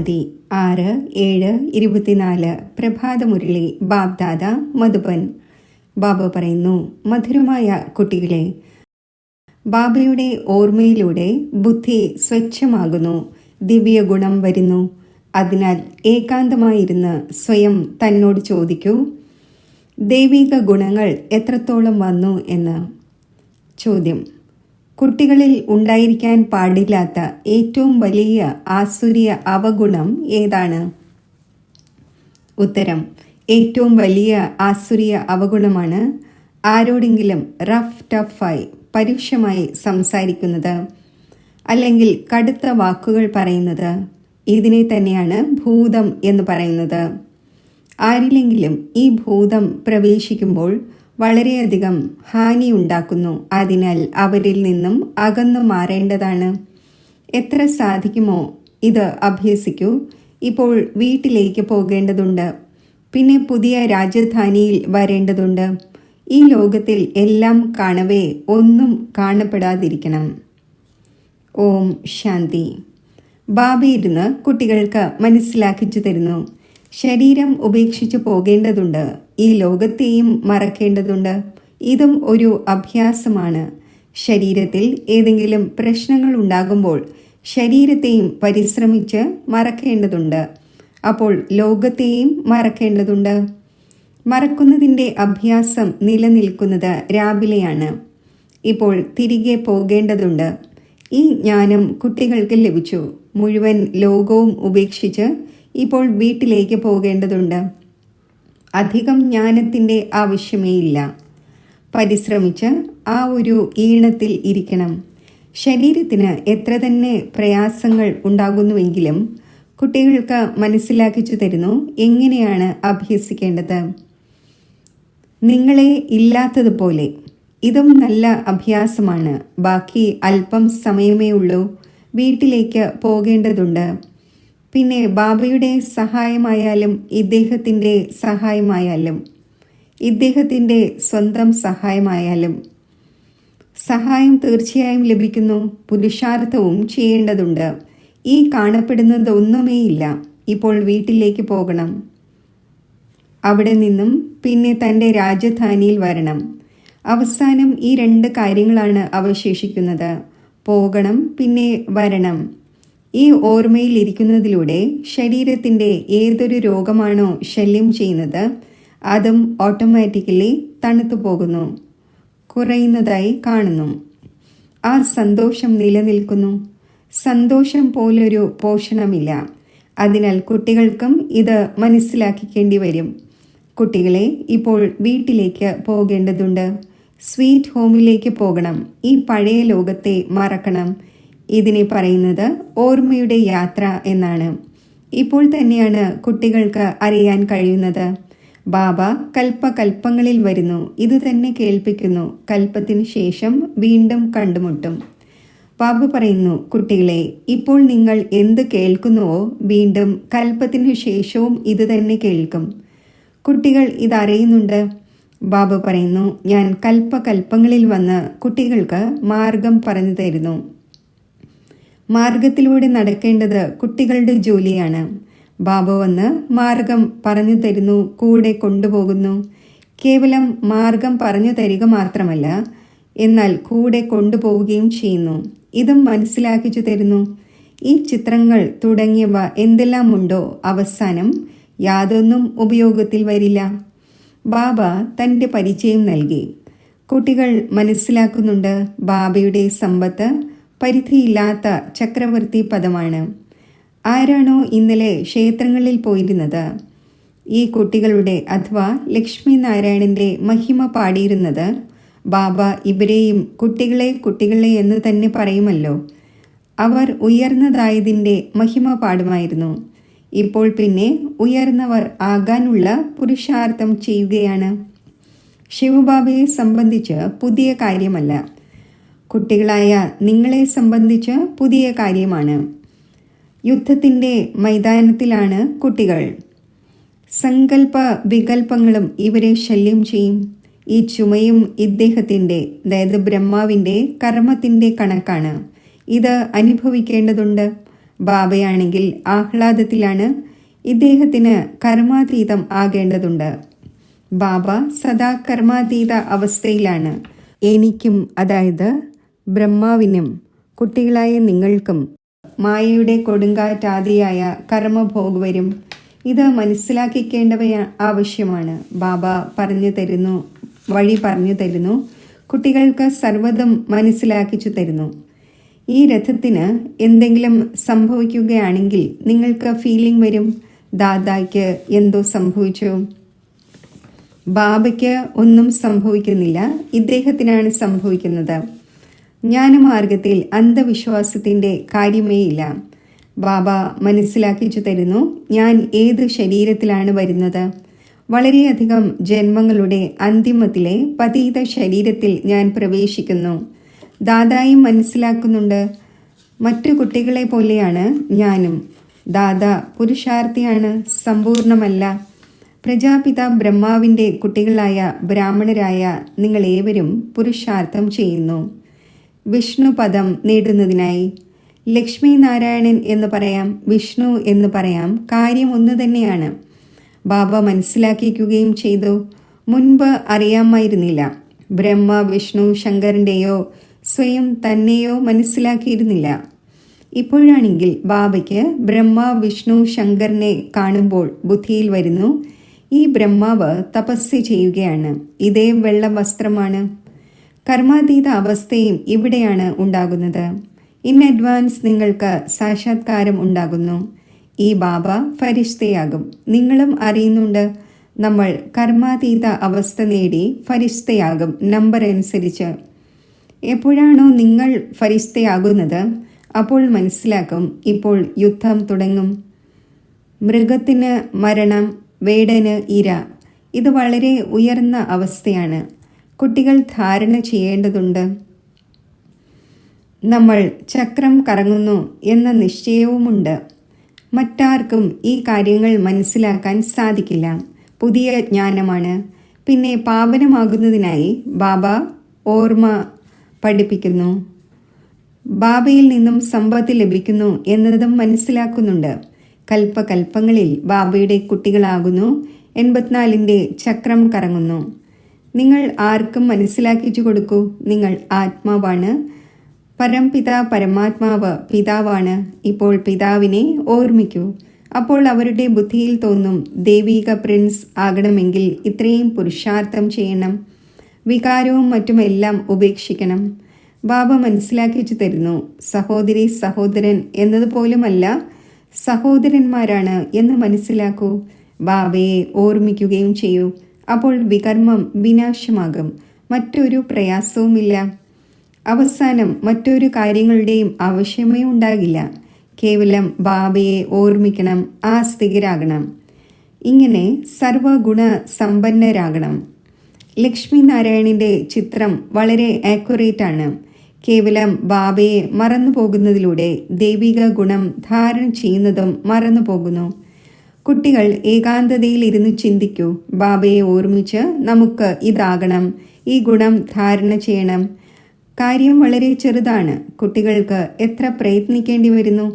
ശാന്തി 6-7-24 പ്രഭാതമുരളി ബാബ്ദാദ മധുബൻ. ബാബ പറയുന്നു, മധുരമായ കുട്ടികളെ, ബാബയുടെ ഓർമ്മയിലൂടെ ബുദ്ധി സ്വച്ഛമാകുന്നു, ദിവ്യ ഗുണം വരുന്നു. അതിനാൽ ഏകാന്തമായിരുന്ന് സ്വയം തന്നോട് ചോദിക്കൂ, ദൈവിക ഗുണങ്ങൾ എത്രത്തോളം വന്നു എന്ന്. ചോദ്യം: കുട്ടികളിൽ ഉണ്ടായിരിക്കാൻ പാടില്ലാത്ത ഏറ്റവും വലിയ ആസുരീയ അവഗുണം ഏതാണ്? ഉത്തരം: ഏറ്റവും വലിയ ആസുരീയ അവഗുണമാണ് ആരോടെങ്കിലും ടഫായി പരുഷമായി സംസാരിക്കുന്നത്, അല്ലെങ്കിൽ കടുത്ത വാക്കുകൾ പറയുന്നത്. ഇതിനെ തന്നെയാണ് ഭൂതം എന്ന് പറയുന്നത്. ആരിലെങ്കിലും ഈ ഭൂതം പ്രവേശിക്കുമ്പോൾ വളരെയധികം ഹാനി ഉണ്ടാക്കുന്നു. അതിനാൽ അവരിൽ നിന്നും അകന്നു മാറേണ്ടതാണ്. എത്ര സാധിക്കുമോ ഇത് അഭ്യസിക്കൂ. ഇപ്പോൾ വീട്ടിലേക്ക് പോകേണ്ടതുണ്ട്. പിന്നെ പുതിയ രാജധാനിയിൽ വരേണ്ടതുണ്ട്. ഈ ലോകത്തിൽ എല്ലാം കാണവേ ഒന്നും കാണപ്പെടാതിരിക്കണം. ഓം ശാന്തി. ബാബ ഇരുന്ന് കുട്ടികൾക്ക് മനസ്സിലാക്കിച്ചു തരുന്നു, ശരീരം ഉപേക്ഷിച്ചു പോകേണ്ടതുണ്ട്, ഈ ലോകത്തെയും മറക്കേണ്ടതുണ്ട്. ഇതും ഒരു അഭ്യാസമാണ്. ശരീരത്തിൽ ഏതെങ്കിലും പ്രശ്നങ്ങൾ ഉണ്ടാകുമ്പോൾ ശരീരത്തെയും പരിശ്രമിച്ച് മറക്കേണ്ടതുണ്ട്. അപ്പോൾ ലോകത്തെയും മറക്കേണ്ടതുണ്ട്. മറക്കുന്നതിൻ്റെ അഭ്യാസം നിലനിൽക്കുന്നത് രാവിലെയാണ്. ഇപ്പോൾ തിരികെ പോകേണ്ടതുണ്ട്. ഈ ജ്ഞാനം കുട്ടികൾക്ക് ലഭിച്ചു. മുഴുവൻ ലോകവും ഉപേക്ഷിച്ച് ഇപ്പോൾ വീട്ടിലേക്ക് പോകേണ്ടതുണ്ട്. അധികം ജ്ഞാനത്തിൻ്റെ ആവശ്യമേ ഇല്ല. പരിശ്രമിച്ച് ആ ഒരു ഈണത്തിൽ ഇരിക്കണം. ശരീരത്തിന് എത്ര തന്നെ പ്രയാസങ്ങൾ ഉണ്ടാകുന്നുവെങ്കിലും കുട്ടികൾക്ക് മനസ്സിലാക്കിച്ചു തരുന്നു എങ്ങനെയാണ് അഭ്യസിക്കേണ്ടത്. നിങ്ങളെ ഇല്ലാത്തതുപോലെ. ഇതും നല്ല അഭ്യാസമാണ്. ബാക്കി അല്പം സമയമേ ഉള്ളൂ. വീട്ടിലേക്ക് പോകേണ്ടതുണ്ട്. പിന്നെ ബാബയുടെ സഹായമായാലും ഇദ്ദേഹത്തിൻ്റെ സഹായമായാലും ഇദ്ദേഹത്തിൻ്റെ സ്വന്തം സഹായമായാലും സഹായം തീർച്ചയായും ലഭിക്കുന്നു. പുരുഷാർത്ഥവും ചെയ്യേണ്ടതുണ്ട്. ഈ കാണപ്പെടുന്നതൊന്നുമേയില്ല. ഇപ്പോൾ വീട്ടിലേക്ക് പോകണം. അവിടെ നിന്നും പിന്നെ തൻ്റെ രാജധാനിയിൽ വരണം. അവസാനം ഈ 2 കാര്യങ്ങളാണ് അവശേഷിക്കുന്നത്: പോകണം, പിന്നെ വരണം. ഈ ഓർമ്മയിൽ ഇരിക്കുന്നതിലൂടെ ശരീരത്തിൻ്റെ ഏതൊരു രോഗമാണോ ശല്യം ചെയ്യുന്നത് അതും ഓട്ടോമാറ്റിക്കലി തണുത്തു പോകുന്നു, കുറയുന്നതായി കാണുന്നു. ആ സന്തോഷം നിലനിൽക്കുന്നു. സന്തോഷം പോലൊരു പോഷണമില്ല. അതിനാൽ കുട്ടികൾക്കും ഇത് മനസ്സിലാക്കിക്കേണ്ടി വരും. കുട്ടികളെ, ഇപ്പോൾ വീട്ടിലേക്ക് പോകേണ്ടതുണ്ട്. സ്വീറ്റ് ഹോമിലേക്ക് പോകണം. ഈ പഴയ ലോകത്തെ മറക്കണം. ഇതിനെ പറയുന്നത് ഓർമ്മയുടെ യാത്ര എന്നാണ്. ഇപ്പോൾ തന്നെയാണ് കുട്ടികൾക്ക് അറിയാൻ കഴിയുന്നത്. ബാബ കൽപ്പകൽപ്പങ്ങളിൽ വരുന്നു, ഇത് തന്നെ കേൾപ്പിക്കുന്നു. കൽപ്പത്തിന് ശേഷം വീണ്ടും കണ്ടുമുട്ടും. ബാബ പറയുന്നു, കുട്ടികളെ, ഇപ്പോൾ നിങ്ങൾ എന്ത് കേൾക്കുന്നുവോ വീണ്ടും കൽപ്പത്തിനു ശേഷവും ഇത് തന്നെ കേൾക്കും. കുട്ടികൾ ഇതറിയുന്നുണ്ട്. ബാബ പറയുന്നു, ഞാൻ കൽപ്പകൽപ്പങ്ങളിൽ വന്ന് കുട്ടികൾക്ക് മാർഗം പറഞ്ഞു തരുന്നു. മാർഗത്തിലൂടെ നടക്കേണ്ടത് കുട്ടികളുടെ ജോലിയാണ്. ബാബ വന്ന് മാർഗം പറഞ്ഞു തരുന്നു, കൂടെ കൊണ്ടുപോകുന്നു. കേവലം മാർഗം പറഞ്ഞു തരിക മാത്രമല്ല, എന്നാൽ കൂടെ കൊണ്ടുപോവുകയും ചെയ്യുന്നു. ഇതും മനസ്സിലാക്കിച്ചു തരുന്നു. ഈ ചിത്രങ്ങൾ തുടങ്ങിയവ എന്തെല്ലാം ഉണ്ടോ അവസാനം യാതൊന്നും ഉപയോഗത്തിൽ വരില്ല. ബാബ തൻ്റെ പരിചയം നൽകി. കുട്ടികൾ മനസ്സിലാക്കുന്നുണ്ട്, ബാബയുടെ സമ്പത്ത് പരിധിയില്ലാത്ത ചക്രവർത്തി പദമാണ്. ആരാണോ ഇന്നലെ ക്ഷേത്രങ്ങളിൽ പോയിരുന്നത്, ഈ കുട്ടികളുടെ അഥവാ ലക്ഷ്മി നാരായണൻ്റെ മഹിമ പാടിയിരുന്നത്, ബാബ ഇവരെയും കുട്ടികളെ എന്ന് തന്നെ പറയുമല്ലോ. അവർ ഉയർന്നതായതിൻ്റെ മഹിമ പാടുമായിരുന്നു. ഇപ്പോൾ പിന്നെ ഉയർന്നവർ ആകാനുള്ള പുരുഷാർത്ഥം ചെയ്യുകയാണ്. ശിവബാബയെ സംബന്ധിച്ച് പുതിയ കാര്യമല്ല. കുട്ടികളായ നിങ്ങളെ സംബന്ധിച്ച് പുതിയ കാര്യമാണ്. യുദ്ധത്തിൻ്റെ മൈതാനത്തിലാണ് കുട്ടികൾ. സങ്കല്പ വികല്പങ്ങളും ഇവരെ ശല്യം ചെയ്യും. ഈ ചുമയും ഇദ്ദേഹത്തിൻ്റെ, അതായത് ബ്രഹ്മാവിൻ്റെ കർമ്മത്തിൻ്റെ കണക്കാണ്. ഇത് അനുഭവിക്കേണ്ടതുണ്ട്. ബാബയാണെങ്കിൽ ആഹ്ലാദത്തിലാണ്. ഇദ്ദേഹത്തിന് കർമാതീതം ആകേണ്ടതുണ്ട്. ബാബ സദാ കർമാതീത അവസ്ഥയിലാണ്. എനിക്കും, അതായത് ബ്രഹ്മാവിനും കുട്ടികളായ നിങ്ങൾക്കും മായയുടെ കൊടുങ്കാറ്റാദിയായ കർമ്മഭോഗ് വരും. ഇത് മനസ്സിലാക്കിക്കേണ്ടവ ആവശ്യമാണ്. ബാബ വഴി പറഞ്ഞു തരുന്നു. കുട്ടികൾക്ക് സർവ്വതും മനസ്സിലാക്കിച്ചു തരുന്നു. ഈ രഥത്തിന് എന്തെങ്കിലും സംഭവിക്കുകയാണെങ്കിൽ നിങ്ങൾക്ക് ഫീലിംഗ് വരും, ദാദായ്ക്ക് എന്തോ സംഭവിച്ചു. ബാബയ്ക്ക് ഒന്നും സംഭവിക്കുന്നില്ല, ഇദ്ദേഹത്തിനാണ് സംഭവിക്കുന്നത്. ജ്ഞാനമാർഗത്തിൽ അന്ധവിശ്വാസത്തിൻ്റെ കാര്യമേ ഇല്ല. ബാബ മനസ്സിലാക്കിച്ചു തരുന്നു, ഞാൻ ഏത് ശരീരത്തിലാണ് വരുന്നത്. വളരെയധികം ജന്മങ്ങളുടെ അന്തിമത്തിലെ പതീത ശരീരത്തിൽ ഞാൻ പ്രവേശിക്കുന്നു. ദാദായും മനസ്സിലാക്കുന്നുണ്ട്, മറ്റു കുട്ടികളെ പോലെയാണ് ഞാനും. ദാദാ പുരുഷാർത്ഥിയാണ്, സമ്പൂർണമല്ല. പ്രജാപിത ബ്രഹ്മാവിൻ്റെ കുട്ടികളായ ബ്രാഹ്മണരായ നിങ്ങളേവരും പുരുഷാർത്ഥം ചെയ്യുന്നു വിഷ്ണു പദം നേടുന്നതിനായി. ലക്ഷ്മി നാരായണൻ എന്ന് പറയാം, വിഷ്ണു എന്ന് പറയാം, കാര്യം ഒന്നു തന്നെയാണ്. ബാബ മനസ്സിലാക്കിക്കുകയും ചെയ്തു. മുൻപ് അറിയാമായിരുന്നില്ല. ബ്രഹ്മ വിഷ്ണു ശങ്കരൻ്റെയോ സ്വയം തന്നെയോ മനസ്സിലാക്കിയിരുന്നില്ല. ഇപ്പോഴാണെങ്കിൽ ബാബയ്ക്ക് ബ്രഹ്മ വിഷ്ണു ശങ്കരനെ കാണുമ്പോൾ ബുദ്ധിയിൽ വരുന്നു, ഈ ബ്രഹ്മാവ് തപസ് ചെയ്യുകയാണ്, ഇതേ വെള്ള വസ്ത്രമാണ്. കർമാതീത അവസ്ഥയും ഇവിടെയാണ് ഉണ്ടാകുന്നത്. ഇൻ അഡ്വാൻസ് നിങ്ങൾക്ക് സാക്ഷാത്കാരം ഉണ്ടാകുന്നു. ഈ ബാബ ഫരിഷ്തയാകും. നിങ്ങളും അറിയുന്നുണ്ട്, നമ്മൾ കർമാതീത അവസ്ഥ നേടി ഫരിഷ്തയാകും നമ്പർ അനുസരിച്ച്. എപ്പോഴാണോ നിങ്ങൾ ഫരിഷ്തയാകുന്നത് അപ്പോൾ മനസ്സിലാക്കും, ഇപ്പോൾ യുദ്ധം തുടങ്ങും. മൃഗത്തിന് മരണം, വേടന് ഇര. ഇത് വളരെ ഉയർന്ന അവസ്ഥയാണ്. കുട്ടികൾ ധാരണ ചെയ്യേണ്ടതുണ്ട്. നമ്മൾ ചക്രം കറങ്ങുന്നു എന്ന നിശ്ചയവുമുണ്ട്. മറ്റാർക്കും ഈ കാര്യങ്ങൾ മനസ്സിലാക്കാൻ സാധിക്കില്ല. പുതിയ ജ്ഞാനമാണ്. പിന്നെ പാവനമാകുന്നതിനായി ബാബ ഓർമ്മ പഠിപ്പിക്കുന്നു. ബാബയിൽ നിന്നും സമ്പത്ത് ലഭിക്കുന്നു എന്നതും മനസ്സിലാക്കുന്നുണ്ട്. കൽപ്പകൽപ്പങ്ങളിൽ ബാബയുടെ കുട്ടികളാകുന്നു. 84ൻ്റെ ചക്രം കറങ്ങുന്നു. നിങ്ങൾ ആർക്കും മനസ്സിലാക്കിച്ചു കൊടുക്കൂ, നിങ്ങൾ ആത്മാവാണ്. പരംപിത പരമാത്മാവ് പിതാവാണ്. ഇപ്പോൾ പിതാവിനെ ഓർമ്മിക്കൂ. അപ്പോൾ അവരുടെ ബുദ്ധിയിൽ തോന്നും, ദൈവിക പ്രിൻസ് ആകണമെങ്കിൽ ഇത്രയും പുരുഷാർത്ഥം ചെയ്യണം, വികാരവും മറ്റുമെല്ലാം ഉപേക്ഷിക്കണം. ബാബ മനസ്സിലാക്കിച്ചു തരുന്നു, സഹോദരി സഹോദരൻ എന്നതുപോലുമല്ല, സഹോദരന്മാരാണ് എന്ന് മനസ്സിലാക്കൂ. ബാബയെ ഓർമ്മിക്കുകയും ചെയ്യൂ. അപ്പോൾ വികർമ്മം വിനാശമാകും. മറ്റൊരു പ്രയാസവുമില്ല. അവസാനം മറ്റൊരു കാര്യങ്ങളുടെയും ആവശ്യമേ ഉണ്ടാകില്ല. കേവലം ബാബയെ ഓർമ്മിക്കണം, ആസ്തികരാകണം. ഇങ്ങനെ സർവഗുണ സമ്പന്നരാകണം. ലക്ഷ്മി നാരായണൻ്റെ ചിത്രം വളരെ ആക്യുറേറ്റ് ആണ്. കേവലം ബാബയെ മറന്നു പോകുന്നതിലൂടെ ദൈവിക ഗുണം ധാരണ ചെയ്യുന്നതും മറന്നു പോകുന്നു. കുട്ടികൾ ഏകാന്തതയിൽ ഇരുന്ന് ചിന്തിക്കൂ, ബാബയെ ഓർമ്മിച്ച് നമുക്ക് ഇതാകണം, ഈ ഗുണം ധാരണ ചെയ്യണം. കാര്യം വളരെ ചെറുതാണ്. കുട്ടികൾക്ക് എത്ര പ്രയത്നിക്കേണ്ടി വരുന്നു,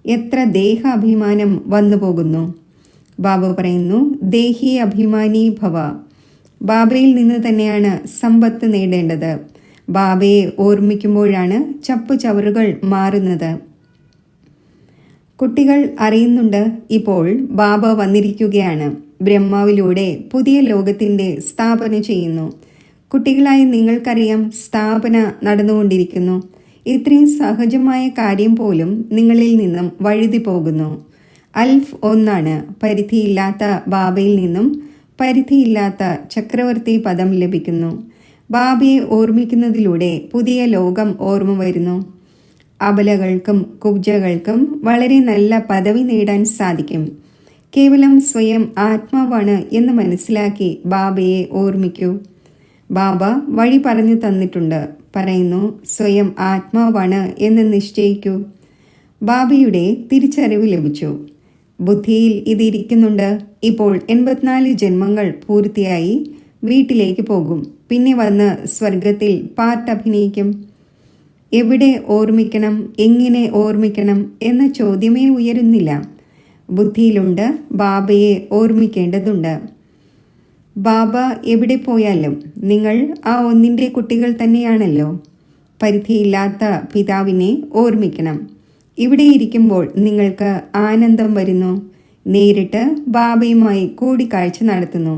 എത്ര ദേഹാഭിമാനം വന്നു പോകുന്നു. ബാബ പറയുന്നു, ദേഹി അഭിമാനി ഭവ. ബാബയിൽ നിന്ന് തന്നെയാണ് സമ്പത്ത് നേടേണ്ടത്. ബാബയെ ഓർമ്മിക്കുമ്പോഴാണ് ചപ്പുചവറുകൾ മാറുന്നത്. കുട്ടികൾ അറിയുന്നുണ്ട്, ഇപ്പോൾ ബാബ വന്നിരിക്കുകയാണ്. ബ്രഹ്മാവിലൂടെ പുതിയ ലോകത്തിൻ്റെ സ്ഥാപന ചെയ്യുന്നു. കുട്ടികളായി നിങ്ങൾക്കറിയാം, സ്ഥാപന നടന്നുകൊണ്ടിരിക്കുന്നു. ഇത്രയും സഹജമായ കാര്യം പോലും നിങ്ങളിൽ നിന്നും വഴുതി പോകുന്നു. അൽഫ് ഒന്നാണ്. പരിധിയില്ലാത്ത ബാബയിൽ നിന്നും പരിധിയില്ലാത്ത ചക്രവർത്തി പദം ലഭിക്കുന്നു. ബാബയെ ഓർമ്മിക്കുന്നതിലൂടെ പുതിയ ലോകം ഓർമ്മ വരുന്നു. അബലകൾക്കും കുബ്ജകൾക്കും വളരെ നല്ല പദവി നേടാൻ സാധിക്കും. കേവലം സ്വയം ആത്മാവാണ് എന്ന് മനസ്സിലാക്കി ബാബയെ ഓർമ്മിക്കൂ. ബാബ വഴി പറഞ്ഞു തന്നിട്ടുണ്ട്. പറയുന്നു, സ്വയം ആത്മാവാണ് എന്ന് നിശ്ചയിക്കൂ. ബാബയുടെ തിരിച്ചറിവ് ലഭിച്ചു. ബുദ്ധിയിൽ ഇതിരിക്കുന്നുണ്ട്. ഇപ്പോൾ 84 ജന്മങ്ങൾ പൂർത്തിയായി വീട്ടിലേക്ക് പോകും. പിന്നെ വന്ന് സ്വർഗത്തിൽ പാർട്ട് അഭിനയിക്കും. എവിടെ ഓർമ്മിക്കണം, എങ്ങനെ ഓർമ്മിക്കണം എന്ന ചോദ്യമേ ഉയരുന്നില്ല. ബുദ്ധിയിലുണ്ട്, ബാബയെ ഓർമ്മിക്കേണ്ടതുണ്ട്. ബാബ എവിടെ പോയാലും നിങ്ങൾ ആ ഒന്നിൻ്റെ കുട്ടികൾ തന്നെയാണല്ലോ. പരിധിയില്ലാത്ത പിതാവിനെ ഓർമ്മിക്കണം. ഇവിടെ ഇരിക്കുമ്പോൾ നിങ്ങൾക്ക് ആനന്ദം വരുന്നു. നേരിട്ട് ബാബയുമായി കൂടിക്കാഴ്ച നടത്തുന്നു.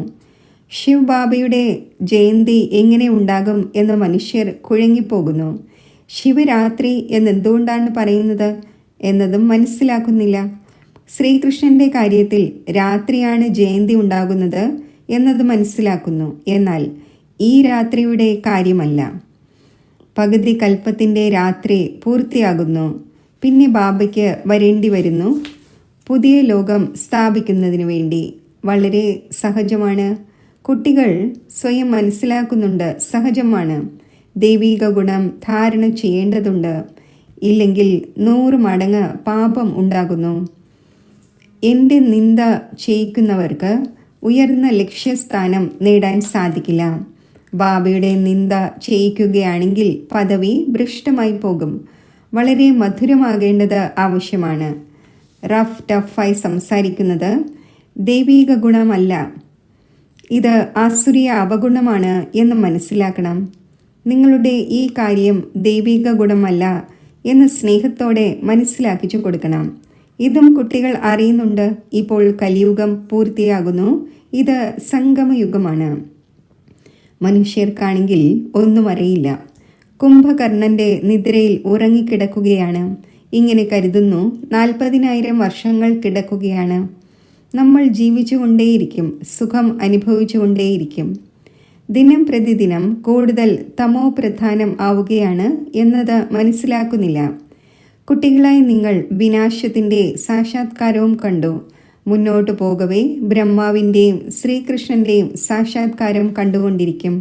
ശിവ് ബാബയുടെ ജയന്തി എങ്ങനെ ഉണ്ടാകും എന്ന് മനുഷ്യർ കുഴങ്ങിപ്പോകുന്നു. ശിവരാത്രി എന്നെന്തുകൊണ്ടാണ് പറയുന്നത് എന്നതും മനസ്സിലാക്കുന്നില്ല. ശ്രീകൃഷ്ണന്റെ കാര്യത്തിൽ രാത്രിയാണ് ജയന്തി ഉണ്ടാകുന്നത് എന്നത് മനസ്സിലാക്കുന്നു. എന്നാൽ ഈ രാത്രിയുടെ കാര്യമല്ല. പകുതി കൽപ്പത്തിൻ്റെ രാത്രി പൂർത്തിയാകുന്നു. പിന്നെ ബാബയ്ക്ക് വരേണ്ടി വരുന്നു പുതിയ ലോകം സ്ഥാപിക്കുന്നതിന് വേണ്ടി. വളരെ സഹജമാണ്. കുട്ടികൾ സ്വയം മനസ്സിലാക്കുന്നുണ്ട്, സഹജമാണ്. ദൈവിക ഗുണം ധാരണ ചെയ്യേണ്ടതുണ്ട്. ഇല്ലെങ്കിൽ 100 മടങ്ങ് പാപം ഉണ്ടാകുന്നു. എൻ്റെ നിന്ദ ചെയ്യിക്കുന്നവർക്ക് ഉയർന്ന ലക്ഷ്യസ്ഥാനം നേടാൻ സാധിക്കില്ല. ബാബയുടെ നിന്ദ ചെയ്യിക്കുകയാണെങ്കിൽ പദവി ഭ്രഷ്ടമായി പോകും. വളരെ മധുരമാകേണ്ടത് ആവശ്യമാണ്. റഫ് ടഫായി സംസാരിക്കുന്നത് ദൈവിക ഗുണമല്ല, ഇത് ആസുരീയ അപഗുണമാണ് എന്ന് മനസ്സിലാക്കണം. നിങ്ങളുടെ ഈ കാര്യം ദൈവിക ഗുണമല്ല എന്ന് സ്നേഹത്തോടെ മനസ്സിലാക്കിച്ചു കൊടുക്കണം. ഇതും കുട്ടികൾ അറിയുന്നുണ്ട്. ഇപ്പോൾ കലിയുഗം പൂർത്തിയാകുന്നു. ഇത് സംഗമയുഗമാണ്. മനുഷ്യർക്കാണെങ്കിൽ ഒന്നും അറിയില്ല. കുംഭകർണന്റെ നിദ്രയിൽ ഉറങ്ങിക്കിടക്കുകയാണ്. ഇങ്ങനെ കരുതുന്നു 40,000 വർഷങ്ങൾ കിടക്കുകയാണ്. നമ്മൾ ജീവിച്ചുകൊണ്ടേയിരിക്കും, സുഖം അനുഭവിച്ചുകൊണ്ടേയിരിക്കും. ദിനം പ്രതിദിനം കൂടുതൽ തമോ പ്രധാനം ആവുകയാണ് എന്നത് മനസ്സിലാക്കുന്നില്ല. കുട്ടികളായി നിങ്ങൾ വിനാശത്തിൻ്റെ സാക്ഷാത്കാരവും കണ്ടു. മുന്നോട്ടു പോകവേ ബ്രഹ്മാവിൻ്റെയും ശ്രീകൃഷ്ണൻ്റെയും സാക്ഷാത്കാരം കണ്ടുകൊണ്ടിരിക്കും.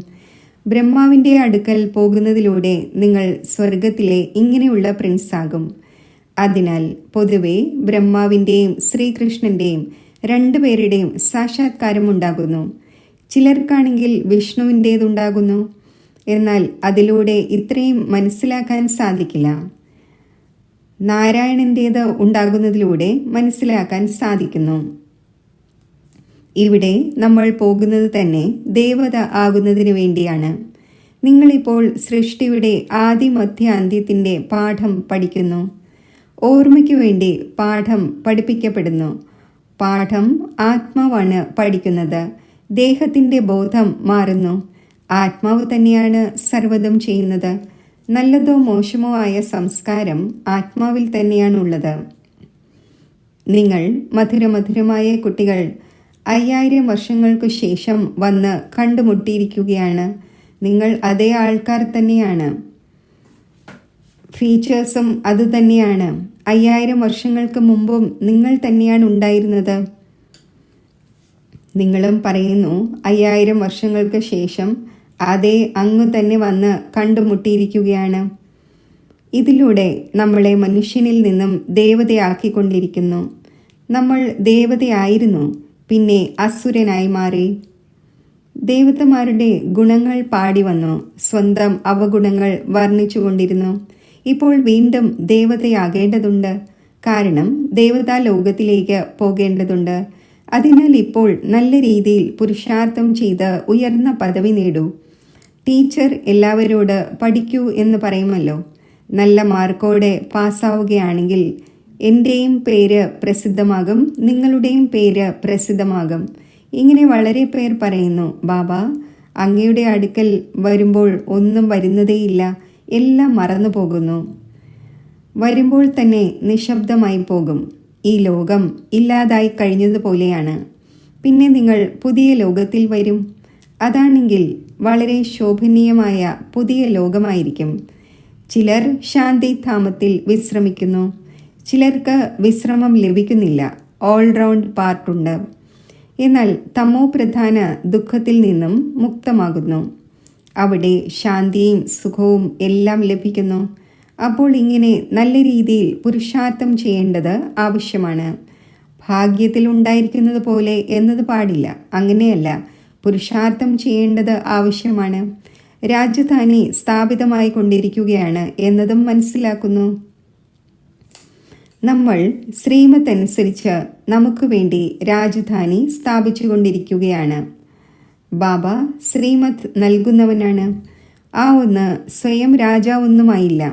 ബ്രഹ്മാവിൻ്റെ അടുക്കൽ പോകുന്നതിലൂടെ നിങ്ങൾ സ്വർഗത്തിലെ ഇങ്ങനെയുള്ള പ്രിൻസാകും. അതിനാൽ പൊതുവെ ബ്രഹ്മാവിൻ്റെയും ശ്രീകൃഷ്ണൻ്റെയും 2 പേരുടെയും സാക്ഷാത്കാരം ഉണ്ടാകുന്നു. ചിലർക്കാണെങ്കിൽ വിഷ്ണുവിൻ്റേതുണ്ടാകുന്നു. എന്നാൽ അതിലൂടെ ഇത്രയും മനസ്സിലാക്കാൻ സാധിക്കില്ല. നാരായണൻ്റേത് ഉണ്ടാകുന്നതിലൂടെ മനസ്സിലാക്കാൻ സാധിക്കുന്നു. ഇവിടെ നമ്മൾ പോകുന്നത് തന്നെ ദേവത ആകുന്നതിന് വേണ്ടിയാണ്. നിങ്ങളിപ്പോൾ സൃഷ്ടിയുടെ ആദിമധ്യ അന്ത്യത്തിൻ്റെ പാഠം പഠിക്കുന്നു. ഓർമ്മയ്ക്കു വേണ്ടി പാഠം പഠിപ്പിക്കപ്പെടുന്നു. പാഠം ആത്മാവാണ് പഠിക്കുന്നത്. ദേഹത്തിൻ്റെ ബോധം മാറുന്നു. ആത്മാവ് തന്നെയാണ് സർവ്വതും ചെയ്യുന്നത്. നല്ലതോ മോശമോ ആയ സംസ്കാരം ആത്മാവിൽ തന്നെയാണുള്ളത്. നിങ്ങൾ മധുരമധുരമായ കുട്ടികൾ 5000 വർഷങ്ങൾക്കു ശേഷം വന്ന് കണ്ടുമുട്ടിയിരിക്കുകയാണ്. നിങ്ങൾ അതേ ആൾക്കാർ തന്നെയാണ്. ഫീച്ചേഴ്സും അതുതന്നെയാണ്. 5000 വർഷങ്ങൾക്ക് മുമ്പും നിങ്ങൾ തന്നെയാണ് ഉണ്ടായിരുന്നത്. നിങ്ങളും പറയുന്നു 5000 വർഷങ്ങൾക്ക് ശേഷം അതേ അങ്ങ് തന്നെ വന്ന് കണ്ടുമുട്ടിയിരിക്കുകയാണ്. ഇതിലൂടെ നമ്മളെ മനുഷ്യനിൽ നിന്നും ദേവതയാക്കിക്കൊണ്ടിരിക്കുന്നു. നമ്മൾ ദേവതയായിരുന്നു, പിന്നെ അസുരനായി മാറി. ദേവതമാരുടെ ഗുണങ്ങൾ പാടി വന്നു, സ്വന്തം അവഗുണങ്ങൾ വർണ്ണിച്ചുകൊണ്ടിരുന്നു. ഇപ്പോൾ വീണ്ടും ദേവതയാകേണ്ടതുണ്ട്. കാരണം ദേവതാ ലോകത്തിലേക്ക് പോകേണ്ടതുണ്ട്. അതിനാൽ ഇപ്പോൾ നല്ല രീതിയിൽ പുരുഷാർത്ഥം ചെയ്ത് ഉയർന്ന പദവി നേടൂ. ടീച്ചർ എല്ലാവരോട് പഠിക്കൂ എന്ന് പറയുമല്ലോ. നല്ല മാർക്കോടെ പാസ്സാവുകയാണെങ്കിൽ എൻ്റെയും പേര് പ്രസിദ്ധമാകും, നിങ്ങളുടെയും പേര് പ്രസിദ്ധമാകും. ഇങ്ങനെ വളരെ പേർ പറയുന്നു, ബാബ അങ്ങയുടെ അടുക്കൽ വരുമ്പോൾ ഒന്നും വരുന്നതേയില്ല, എല്ലാം മറന്നു പോകുന്നു. വരുമ്പോൾ തന്നെ നിശബ്ദമായി പോകും. ഈ ലോകം ഇല്ലാതായി കഴിഞ്ഞതുപോലെയാണ്. പിന്നെ നിങ്ങൾ പുതിയ ലോകത്തിൽ വരും. അതാണെങ്കിൽ വളരെ ശോഭനീയമായ പുതിയ ലോകമായിരിക്കും. ചിലർ ശാന്തിധാമത്തിൽ വിശ്രമിക്കുന്നു. ചിലർക്ക് വിശ്രമം ലഭിക്കുന്നില്ല. ഓൾറൗണ്ട് പാർട്ടുണ്ട്. എന്നാൽ തമോ പ്രധാന ദുഃഖത്തിൽ നിന്നും മുക്തമാകുന്നു. അവിടെ ശാന്തിയും സുഖവും എല്ലാം ലഭിക്കുന്നു. അപ്പോൾ ഇങ്ങനെ നല്ല രീതിയിൽ പുരുഷാർത്ഥം ചെയ്യേണ്ടത് ആവശ്യമാണ്. ഭാഗ്യത്തിൽ ഉണ്ടായിരിക്കുന്നത് പോലെ എന്നത് പാടില്ല. അങ്ങനെയല്ല, പുരുഷാർത്ഥം ചെയ്യേണ്ടത് ആവശ്യമാണ്. രാജധാനി സ്ഥാപിതമായി കൊണ്ടിരിക്കുകയാണ് എന്നതും മനസ്സിലാക്കുന്നു. നമ്മൾ ശ്രീമത്തനുസരിച്ച് നമുക്ക് വേണ്ടി രാജധാനി സ്ഥാപിച്ചുകൊണ്ടിരിക്കുകയാണ്. ബാബ ശ്രീമത്ത് നൽകുന്നവനാണ്. ആ ഒന്ന് സ്വയം രാജാവൊന്നുമായില്ല.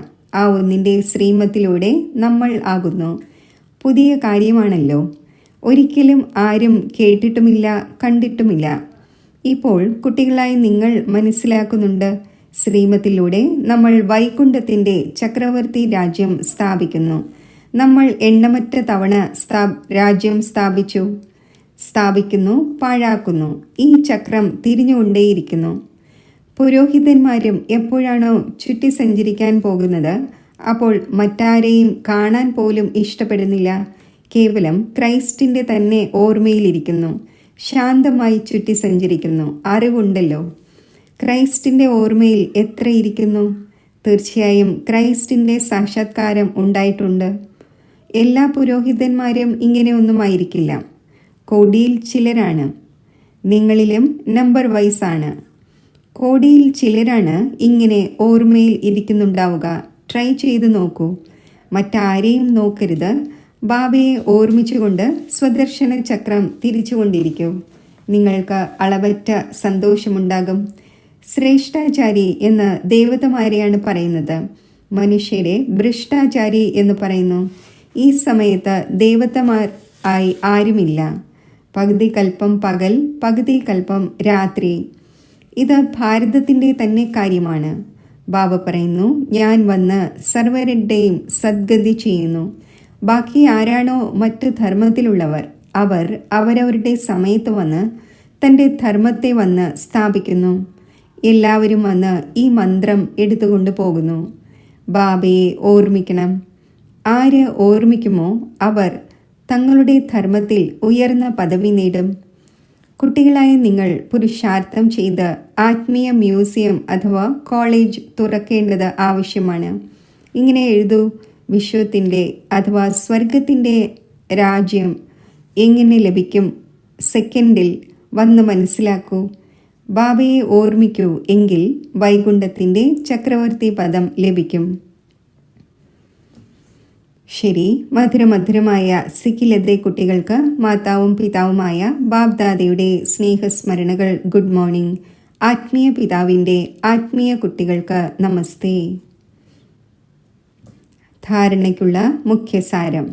ആ ഒന്നിൻ്റെ ശ്രീമത്തിലൂടെ നമ്മൾ ആകുന്നു. പുതിയ കാര്യമാണല്ലോ. ഒരിക്കലും ആരും കേട്ടിട്ടുമില്ല, കണ്ടിട്ടുമില്ല. ഇപ്പോൾ കുട്ടികളായി നിങ്ങൾ മനസ്സിലാക്കുന്നുണ്ട്. ശ്രീമത്തിലൂടെ നമ്മൾ വൈകുണ്ഠത്തിൻ്റെ ചക്രവർത്തി രാജ്യം സ്ഥാപിക്കുന്നു. നമ്മൾ എണ്ണമറ്റ തവണ രാജ്യം സ്ഥാപിക്കുന്നു, പാഴാക്കുന്നു. ഈ ചക്രം തിരിഞ്ഞുകൊണ്ടേയിരിക്കുന്നു. പുരോഹിതന്മാരും എപ്പോഴാണോ ചുറ്റി സഞ്ചരിക്കാൻ പോകുന്നത്, അപ്പോൾ മറ്റാരെയും കാണാൻ പോലും ഇഷ്ടപ്പെടുന്നില്ല. കേവലം ക്രൈസ്റ്റിൻ്റെ തന്നെ ഓർമ്മയിലിരിക്കുന്നു. ശാന്തമായി ചുറ്റി സഞ്ചരിക്കുന്നു. അറിവുണ്ടല്ലോ. ക്രൈസ്റ്റിൻ്റെ ഓർമ്മയിൽ എത്ര ഇരിക്കുന്നു? തീർച്ചയായും ക്രൈസ്റ്റിൻ്റെ സാക്ഷാത്കാരം ഉണ്ടായിട്ടുണ്ട്. എല്ലാ പുരോഹിതന്മാരും ഇങ്ങനെയൊന്നുമായിരിക്കില്ല. കോടിയിൽ ചിലരാണ്. നിങ്ങളിലും നമ്പർ വൈസാണ്. കോടിയിൽ ചിലരാണ് ഇങ്ങനെ ഓർമ്മയിൽ ഇരിക്കുന്നുണ്ടാവുക. ട്രൈ ചെയ്ത് നോക്കൂ. മറ്റാരെയും നോക്കരുത്. ബാബയെ ഓർമ്മിച്ചുകൊണ്ട് സ്വദർശന ചക്രം തിരിച്ചുകൊണ്ടിരിക്കൂ. നിങ്ങൾക്ക് അളവറ്റ സന്തോഷമുണ്ടാകും. ശ്രേഷ്ഠാചാരി എന്ന് ദേവതമാരെയാണ് പറയുന്നത്. മനുഷ്യരെ ഭ്രഷ്ടാചാരി എന്ന് പറയുന്നു. ഈ സമയത്ത് ദേവതമാർ ആയി ആരുമില്ല. പകുതി കൽപ്പം പകൽ, പകുതി കൽപ്പം രാത്രി. ഇത് ഭാരതത്തിൻ്റെ തന്നെ കാര്യമാണ്. ബാബ പറയുന്നു, ഞാൻ വന്ന് സർവരുടെയും സദ്ഗതി ചെയ്യുന്നു. ബാക്കി ആരാണോ മറ്റ് ധർമ്മത്തിലുള്ളവർ, അവർ അവരവരുടെ സമയത്ത് വന്ന് തൻ്റെ ധർമ്മത്തെ വന്ന് സ്ഥാപിക്കുന്നു. എല്ലാവരും വന്ന് ഈ മന്ത്രം എടുത്തുകൊണ്ട് പോകുന്നു. ബാബയെ ഓർമ്മിക്കണം. ആര് ഓർമ്മിക്കുമോ അവർ തങ്ങളുടെ ധർമ്മത്തിൽ ഉയർന്ന പദവി നേടും. കുട്ടികളായ നിങ്ങൾ പുരുഷാർത്ഥം ചെയ്ത് ആത്മീയ മ്യൂസിയം അഥവാ കോളേജ് തുറക്കേണ്ടത് ആവശ്യമാണ്. ഇങ്ങനെ എഴുതൂ. വിശ്വത്തിൻ്റെ അഥവാ സ്വർഗത്തിൻ്റെ രാജ്യം എങ്ങനെ ലഭിക്കും? സെക്കൻഡിൽ വന്ന് മനസ്സിലാക്കൂ. ബാബയെ ഓർമ്മിക്കൂ. എങ്കിൽ വൈകുണ്ഠത്തിൻ്റെ ചക്രവർത്തി പദം ലഭിക്കും. ശരി, മധുരമധുരമായ സിക്കിലത്തെ കുട്ടികൾക്ക് മാതാവും പിതാവുമായ ബാബ്ദാദയുടെ സ്നേഹസ്മരണകൾ. Good morning. ആത്മീയ പിതാവിൻ്റെ ആത്മീയ കുട്ടികൾക്ക് നമസ്തേ. ധാരണയ്ക്കുള്ള മുഖ്യസാരം.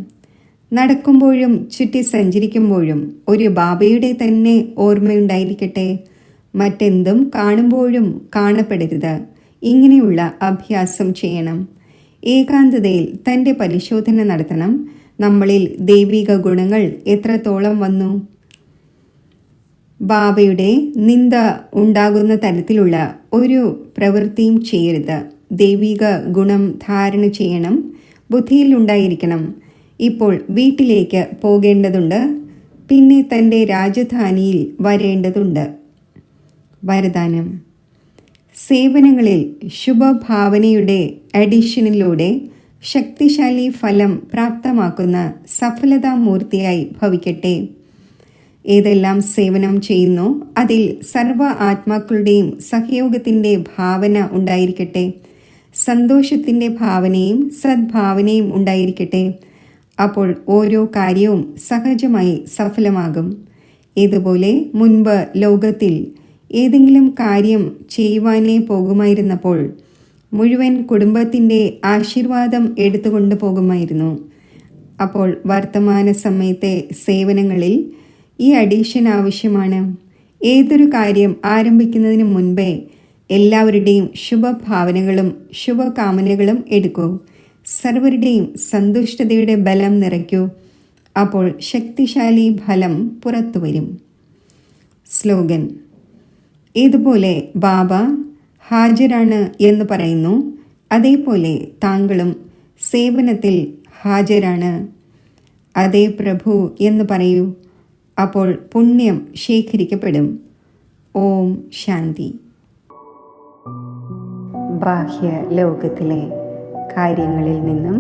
നടക്കുമ്പോഴും ചുറ്റി സഞ്ചരിക്കുമ്പോഴും ഒരു ബാബയുടെ തന്നെ ഓർമ്മയുണ്ടായിരിക്കട്ടെ. മറ്റെന്തും കാണുമ്പോഴും കാണപ്പെടരുത്. ഇങ്ങനെയുള്ള അഭ്യാസം ചെയ്യണം. ഏകാന്തതയിൽ തൻ്റെ പരിശോധന നടത്തണം. നമ്മളിൽ ദൈവിക ഗുണങ്ങൾ എത്രത്തോളം വന്നു? ബാബയുടെ നിന്ദ ഉണ്ടാകുന്ന തരത്തിലുള്ള ഒരു പ്രവൃത്തിയും ചെയ്യരുത്. ദൈവിക ഗുണം ധാരണ ചെയ്യണം. ബുദ്ധിയിൽ ഉണ്ടായിരിക്കണം. ഇപ്പോൾ വീട്ടിലേക്ക് പോകേണ്ടതുണ്ട്. പിന്നെ തൻ്റെ രാജധാനിയിൽ വരേണ്ടതുണ്ട്. വരദാനം. സേവനങ്ങളിൽ ശുഭഭാവനയുടെ അഡിഷനിലൂടെ ശക്തിശാലി ഫലം പ്രാപ്തമാക്കുന്ന സഫലതാമൂർത്തിയായി ഭവിക്കട്ടെ. ഏതെല്ലാം സേവനം ചെയ്യുന്നു അതിൽ സർവ ആത്മാക്കളുടെയും സഹയോഗത്തിൻ്റെ ഭാവന ഉണ്ടായിരിക്കട്ടെ. സന്തോഷത്തിൻ്റെ ഭാവനയും സദ്ഭാവനയും ഉണ്ടായിരിക്കട്ടെ. അപ്പോൾ ഓരോ കാര്യവും സഹജമായി സഫലമാകും. ഇതുപോലെ മുൻപ് ലോകത്തിൽ ഏതെങ്കിലും കാര്യം ചെയ്യുവാനേ പോകുമായിരുന്നപ്പോൾ മുഴുവൻ കുടുംബത്തിൻ്റെ ആശീർവാദം എടുത്തുകൊണ്ട് പോകുമായിരുന്നു. അപ്പോൾ വർത്തമാന സമയത്തെ സേവനങ്ങളിൽ ഈ അഡീഷൻ ആവശ്യമാണ്. ഏതൊരു കാര്യം ആരംഭിക്കുന്നതിന് മുൻപേ എല്ലാവരുടെയും ശുഭഭാവനകളും ശുഭകാമനകളും എടുക്കൂ. സർവരുടെയും സന്തുഷ്ടതയുടെ ബലം നിറയ്ക്കൂ. അപ്പോൾ ശക്തിശാലി ഫലം പുറത്തു വരും. സ്ലോഗൻ. ഇതുപോലെ ബാബ ഹാജരാണ് എന്ന് പറയുന്നു, അതേപോലെ താങ്കളും സേവനത്തിൽ ഹാജരാണ്. അതേ പ്രഭു എന്ന് പറയൂ. അപ്പോൾ പുണ്യം ശേഖരിക്കപ്പെടും. ഓം ശാന്തി. ബാഹ്യ ലോകത്തിലെ കാര്യങ്ങളിൽ നിന്നും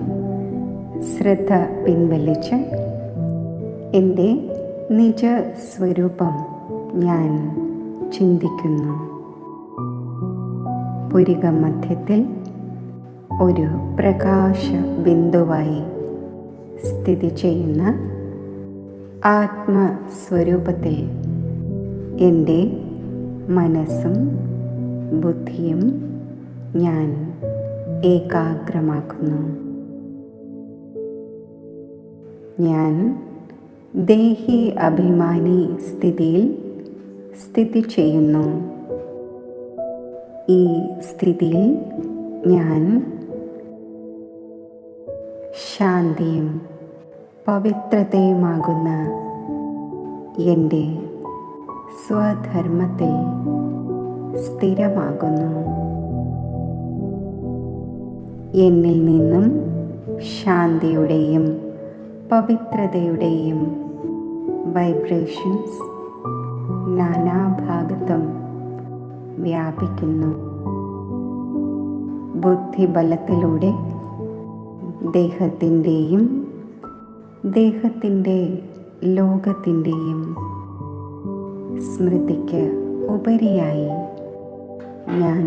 ശ്രദ്ധ പിൻവലിച്ച് എൻ്റെ നിജ സ്വരൂപം ഞാൻ ചിന്തിക്കുന്നു. പുരികമധ്യത്തിൽ ഒരു പ്രകാശ ബിന്ദുവായി സ്ഥിതി ചെയ്യുന്ന ആത്മസ്വരൂപത്തിൽ എൻ്റെ മനസ്സും ബുദ്ധിയും ഞാൻ ഏകാഗ്രമാക്കുന്നു. ഞാൻ ദേഹി അഭിമാനി സ്ഥിതിയിൽ സ്ഥിതി ചെയ്യുന്നു. ഈ സ്ഥിതിയിൽ ഞാൻ ശാന്തിയും പവിത്രതയുമാകുന്ന എൻ്റെ സ്വധർമ്മത്തിൽ സ്ഥിരമാകുന്നു. എന്നിൽ നിന്നും ശാന്തിയുടെയും പവിത്രതയുടെയും വൈബ്രേഷൻസ് നാനാഭാഗത്തും വ്യാപിക്കുന്നു. ബുദ്ധിബലത്തിലൂടെ ദേഹത്തിൻ്റെയും ദേഹത്തിൻ്റെ ലോകത്തിൻ്റെയും സ്മൃതിക്ക് ഉപരിയായി ഞാൻ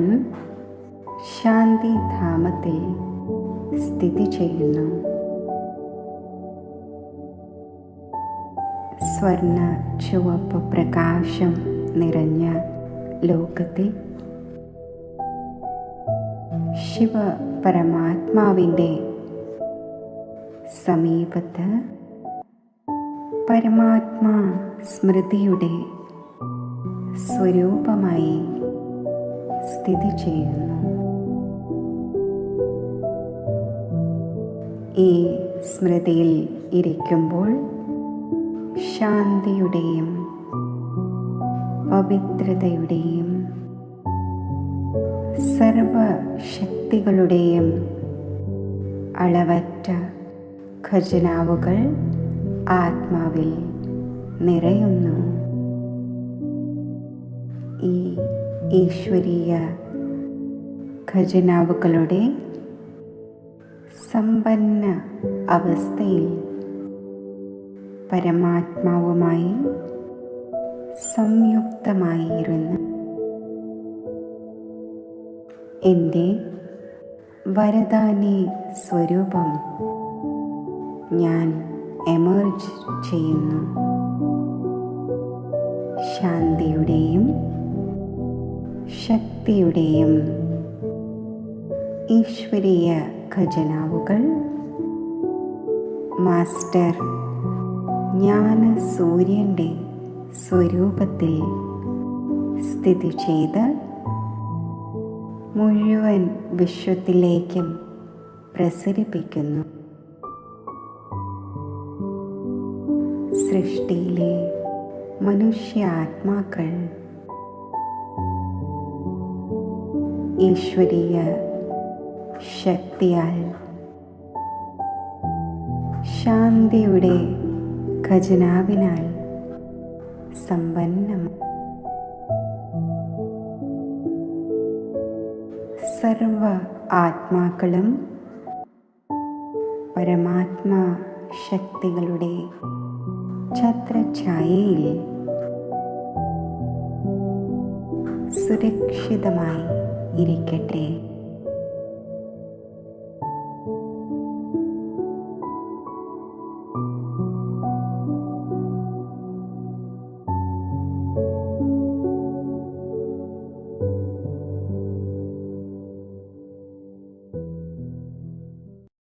ശാന്തിധാമത്തിൽ സ്ഥിതി ചെയ്യുന്നു. സ്വർണ്ണ ചുവപ്പ് പ്രകാശം നിറഞ്ഞ ലോകത്തിൽ ശിവ പരമാത്മാവിൻ്റെ സമീപത്ത് പരമാത്മാ സ്മൃതിയുടെ സ്വരൂപമായി സ്ഥിതി ചെയ്യുന്നു. ഈ സ്മൃതിയിൽ ഇരിക്കുമ്പോൾ ശാന്തിയുടെയും പവിത്രതയുടെയും സർവശക്തികളുടെയും അളവറ്റ ഖജനാവുകൾ ആത്മാവിൽ നിറയുന്നു. ഈ ഈശ്വരീയ ഖജനാവുകളുടെ സമ്പന്ന അവസ്ഥയിൽ പരമാത്മാവുമായി സംയുക്തമായിരുന്ന് എൻ്റെ വരദാനി സ്വരൂപം ഞാൻ എമർജ് ചെയ്യുന്നു. ശാന്തിയുടെയും ശക്തിയുടെയും ഈശ്വരീയ ഖജനാവുകൾ മാസ്റ്റർ ജ്ഞാന സൂര്യൻ്റെ സ്വരൂപത്തിൽ സ്ഥിതി ചെയ്ത് മുഴുവൻ വിശ്വത്തിലേക്കും പ്രസരിപ്പിക്കുന്നു. സൃഷ്ടിയിലെ മനുഷ്യാത്മാക്കൾ ഈശ്വരീയ ശക്തിയാൽ ശാന്തിയുടെ ഖജനാവിനാൽ സമ്പന്നം. സർവ ആത്മാക്കളും പരമാത്മാ ശക്തികളുടെ ഛത്രഛായയിൽ സുരക്ഷിതമായി ഇരിക്കട്ടെ.